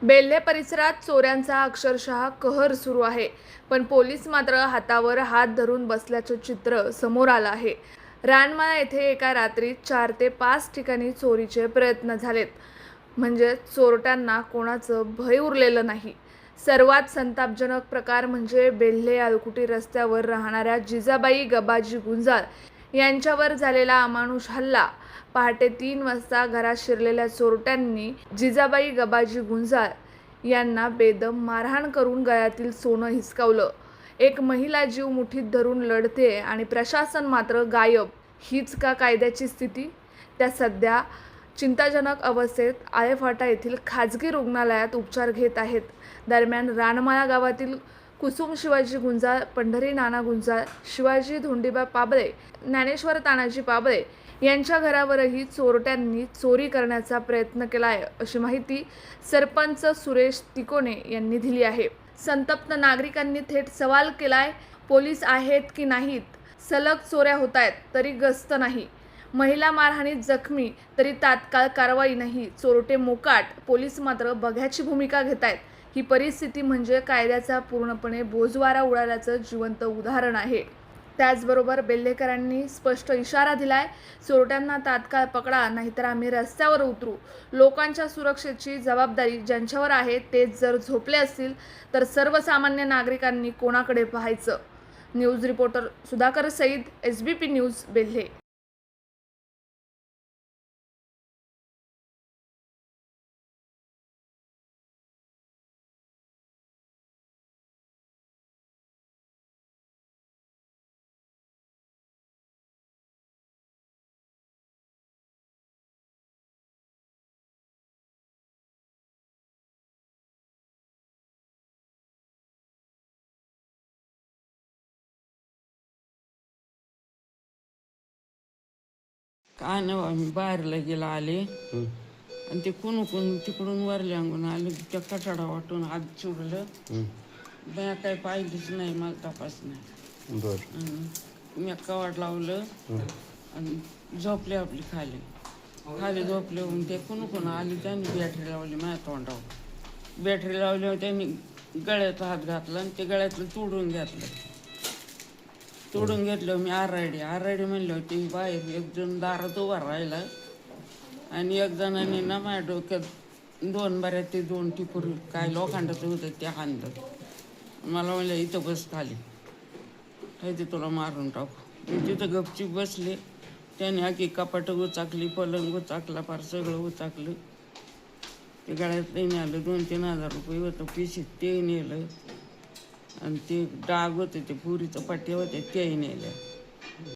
बेल्हे परिसरात चोऱ्यांचा अक्षरशः कहर सुरू आहे. पण पोलीस मात्र हातावर हात धरून बसल्याचं चित्र समोर आलं आहे. रानमाळा येथे एका रात्रीत 4 ते 5 ठिकाणी चोरीचे प्रयत्न झालेत. म्हणजे चोरट्यांना कोणाचं भय उरलेलं नाही. सर्वात संतापजनक प्रकार म्हणजे बेल्हे अलकुटी रस्त्यावर राहणाऱ्या जिजाबाई गबाजी गुंजाळ यांच्यावर झालेला अमानुष हल्ला. पहाटे 3 वाजता घरात शिरलेल्या चोरट्यांनी जिजाबाई गबाजी गुंजाळ यांना बेदम मारहाण करून गळ्यातील सोनं हिसकावलं. एक महिला जीव मुठीत धरून लढते आणि प्रशासन मात्र गायब. हीच का कायद्याची स्थिती? त्या सध्या चिंताजनक अवस्थेत आळेफाटा येथील खाजगी रुग्णालयात उपचार घेत आहेत. दरम्यान रानमाळा गावातील कुसुम शिवाजी गुंजाळ, पंढरी नाना गुंजाळ, शिवाजी धोंडीबा पाबळे, ज्ञानेश्वर तानाजी पाबळे यांच्या घरावरही चोरट्यांनी चोरी करण्याचा प्रयत्न केला आहे, अशी माहिती सरपंच सुरेश तिकोने यांनी दिली आहे. संतप्त नागरिकांनी थेट सवाल केलाय, पोलीस आहेत की नाहीत? सलग चोऱ्या होतायत तरी गस्त नाही. महिला मारहाणीत जखमी तरी तात्काळ कारवाई नाही. चोरटे मोकाट, पोलीस मात्र बघ्याची भूमिका घेतायत. ही परिस्थिती म्हणजे कायद्याचा पूर्णपणे बोजवारा उडाल्याचं जिवंत उदाहरण आहे. त्याचबरोबर बेल्हेकरांनी स्पष्ट इशारा दिलाय, चोरट्यांना तात्काळ पकडा, नाहीतर आम्ही रस्त्यावर उतरू. लोकांच्या सुरक्षेची जबाबदारी ज्यांच्यावर आहे तेच जर झोपले असतील तर सर्वसामान्य नागरिकांनी कोणाकडे पाहायचं? News reporter Sudhakar Sayeed, SBP news, Belhe. काय नाही बा, मी बाहेरला गेला आले आणि ते कोण तिकडून वरले अंगून आले. त्या कटाडा वाटून हात चुरलं. बाया काय पाहिलीच नाही, मला तपास नाही. मी कवाट लावलं आणि झोपले आपली खाली झोपले. ते कोण आले, त्यांनी बॅटरी लावली माझ्या तोंडावर. बॅटरी लावल्यावर त्यांनी गळ्यात हात घातला आणि ते गळ्यातलं तोडून घेतलं. मी आरआयडी म्हणलं होते. बाहेर एक जण दारात उभा राहिला आणि एक जणांनी ना माझ्या डोक्यात 2 बऱ्यात ते 2 टिपूर काय लोखंडाचं होतं ते हाणलं. मला म्हणलं इथं बस खाली, ते तुला मारून टाकू. मी तिथं गपचीप बसले. त्याने आखी कपाटं उचाकली, पलंग उचाकला, फार सगळं उचाकलं. ते गळ्यात नाही आलं. 2-3 हजार रुपये होतं पिशीत, ते नेलं. आणि ते डाग होते, ते पुरीचं पट्टे होते, तेही नेलं.